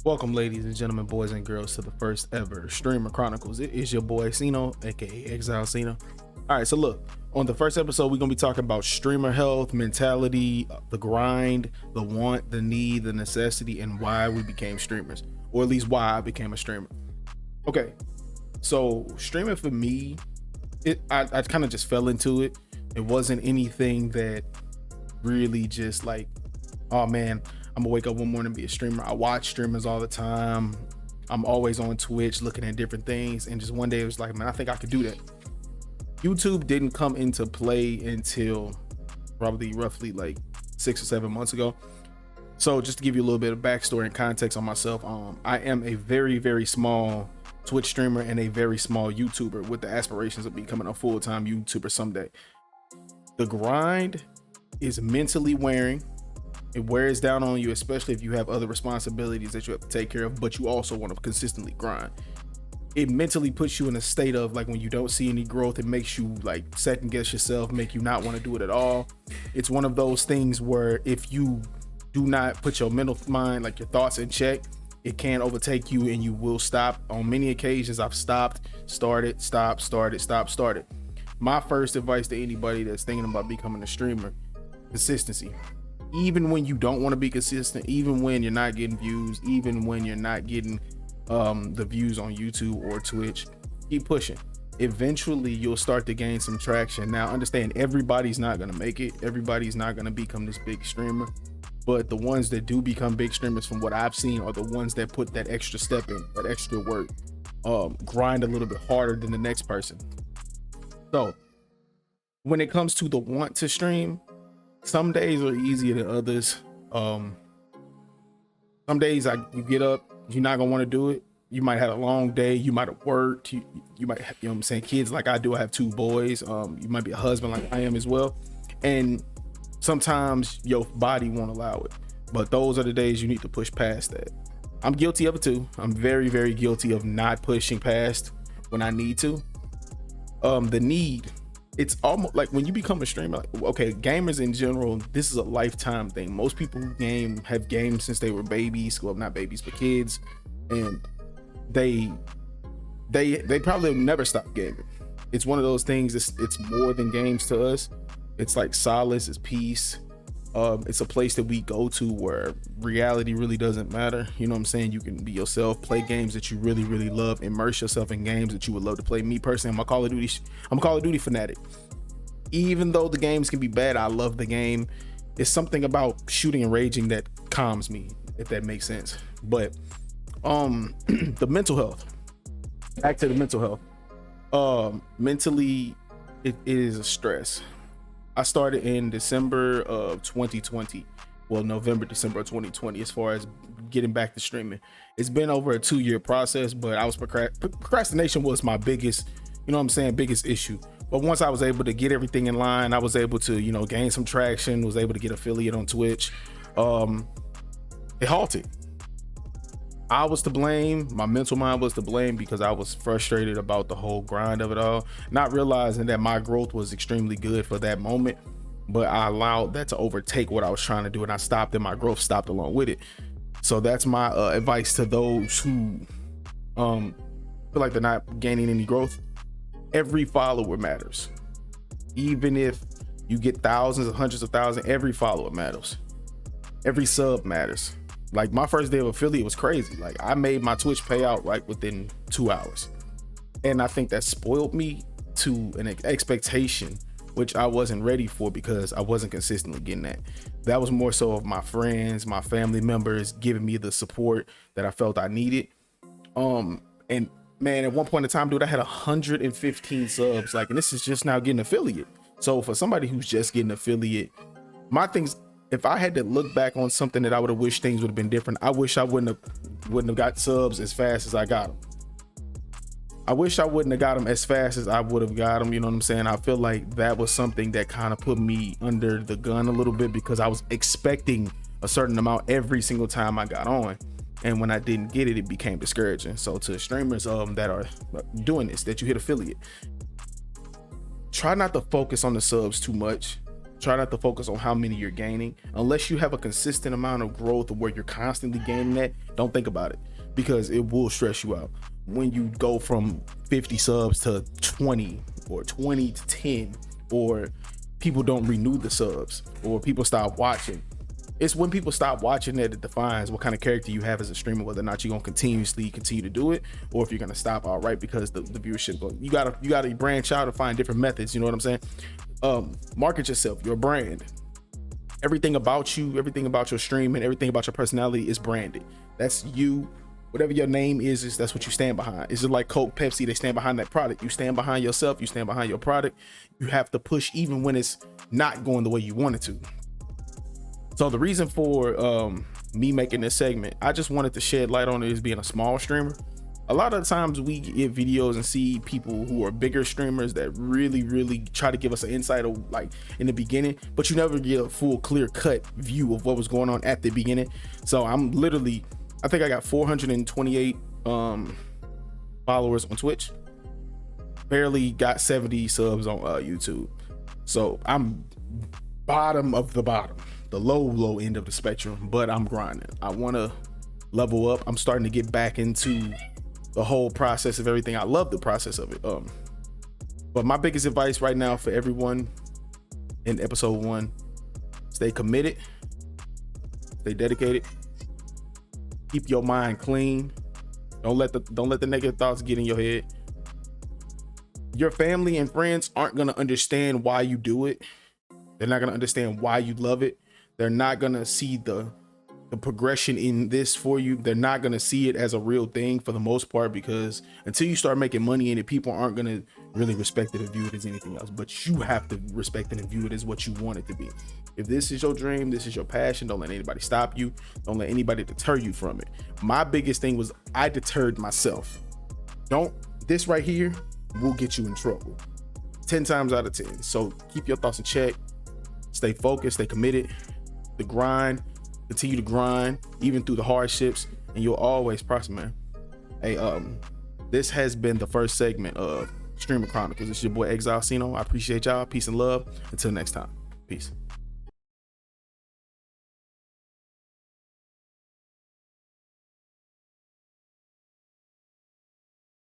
Welcome, ladies and gentlemen, boys and girls, to the first ever Streamer Chronicles. It is your boy Cino, aka Exile Cino. All right, so look, on the first episode, we're gonna be talking about streamer health, mentality, the grind, the want, the need, the necessity, and why we became streamers, or at least why I became a streamer. Okay, so streaming for me, I kind of just fell into it. It wasn't anything that really just like, oh man, I'm gonna wake up one morning and be a streamer. I watch streamers all the time. I'm always on Twitch looking at different things, and just one day it was like, man, I think I could do that. YouTube didn't come into play until probably roughly like 6 or 7 months ago. So just to give you a little bit of backstory and context on myself, I am a very, very small Twitch streamer and a very small YouTuber with the aspirations of becoming a full-time YouTuber someday. The grind is mentally wearing. It wears down on you, especially if you have other responsibilities that you have to take care of, but you also want to consistently grind. It mentally puts you in a state of like, when you don't see any growth, it makes you like second guess yourself, make you not want to do it at all. It's one of those things where if you do not put your mental mind, like your thoughts in check, it can overtake you and you will stop. On many occasions, I've stopped, started, stopped, started, stopped, started. My first advice to anybody that's thinking about becoming a streamer: consistency. Even when you don't want to be consistent, even when you're not getting views, even when you're not getting the views on YouTube or Twitch, keep pushing. Eventually you'll start to gain some traction. Now understand, everybody's not going to make it. Everybody's not going to become this big streamer, but the ones that do become big streamers, from what I've seen, are the ones that put that extra step in, that extra work, grind a little bit harder than the next person. So when it comes to the want to stream, some days are easier than others. Some days you get up, you're not gonna want to do it. You might have a long day, you might have worked, you might have, you know what I'm saying, kids like I do. I have 2 boys. You might be a husband like I am as well, and sometimes your body won't allow it. But those are the days you need to push past that. I'm guilty of it too. I'm very, very guilty of not pushing past when I need to. The need, it's almost like when you become a streamer, like, okay, gamers in general, this is a lifetime thing. Most people who have gamed since they were babies, well, not babies, but kids, and they probably will never stop gaming. It's one of those things, it's more than games to us. It's like solace, it's peace. It's a place that we go to where reality really doesn't matter. You know what I'm saying? You can be yourself, play games that you really, really love, immerse yourself in games that you would love to play. Me personally, I'm a Call of Duty fanatic. Even though the games can be bad, I love the game. It's something about shooting and raging that calms me, if that makes sense. But the mental health, back to the mental health. Mentally, it is a stress. I started in December of 2020. Well, November, December of 2020, as far as getting back to streaming. It's been over a 2-year process, but I was procrastination was my biggest, you know what I'm saying, biggest issue. But once I was able to get everything in line, I was able to, you know, gain some traction, was able to get affiliate on Twitch. It halted. I was to blame. My mental mind was to blame because I was frustrated about the whole grind of it all, not realizing that my growth was extremely good for that moment, but I allowed that to overtake what I was trying to do, and I stopped, and my growth stopped along with it. So that's my advice to those who feel like they're not gaining any growth. Every follower matters. Even if you get thousands or hundreds of thousands, every follower matters. Every sub matters. Like, my first day of affiliate was crazy. Like, I made my Twitch payout like within 2 hours. And I think that spoiled me to an expectation, which I wasn't ready for because I wasn't consistently getting that. That was more so of my friends, my family members giving me the support that I felt I needed. And man, at one point in time, dude, I had 115 subs. Like, and this is just now getting affiliate. So for somebody who's just getting affiliate, my things, if I had to look back on something that I would have wished things would have been different, I wish I wouldn't have got subs as fast as I got them. I wish I wouldn't have got them as fast as I would have got them. You know what I'm saying? I feel like that was something that kind of put me under the gun a little bit because I was expecting a certain amount every single time I got on. And when I didn't get it, it became discouraging. So to streamers that are doing this, that you hit affiliate, try not to focus on the subs too much. Try not to focus on how many you're gaining. Unless you have a consistent amount of growth where you're constantly gaining that, don't think about it, because it will stress you out. When you go from 50 subs to 20 or 20 to 10, or people don't renew the subs, or people stop watching. It's when people stop watching that it defines what kind of character you have as a streamer, whether or not you're gonna continue to do it, or if you're gonna stop outright because the viewership goes. You gotta branch out and find different methods. You know what I'm saying? Market yourself, your brand. Everything about you, everything about your stream, and everything about your personality is branded. That's you. Whatever your name is that's what you stand behind. It's just like Coke, Pepsi, they stand behind that product. You stand behind yourself, you stand behind your product. You have to push even when it's not going the way you want it to. So the reason for me making this segment, I just wanted to shed light on it as being a small streamer. A lot of the times we get videos and see people who are bigger streamers that really try to give us an insight of like in the beginning, but you never get a full clear cut view of what was going on at the beginning. So I think I got 428 followers on Twitch, barely got 70 subs on YouTube. So I'm bottom of the bottom, the low end of the spectrum, but I'm grinding. I want to level up. I'm starting to get back into the whole process of everything. I love the process of it. But my biggest advice right now for everyone in episode 1, stay committed, stay dedicated, keep your mind clean. Don't let the negative thoughts get in your head. Your family and friends aren't going to understand why you do it. They're not going to understand why you love it. They're not going to see the progression in this for you. They're not going to see it as a real thing for the most part, because until you start making money in it, people aren't going to really respect it and view it as anything else. But you have to respect it and view it as what you want it to be. If this is your dream, this is your passion, don't let anybody stop you. Don't let anybody deter you from it. My biggest thing was I deterred myself. This right here will get you in trouble 10 times out of 10. So keep your thoughts in check. Stay focused, stay committed. The grind, continue to grind even through the hardships, and you'll always prosper, man. Hey, this has been the first segment of Streamer Chronicles. It's your boy Exile Sino. I appreciate y'all. Peace and love. Until next time. Peace.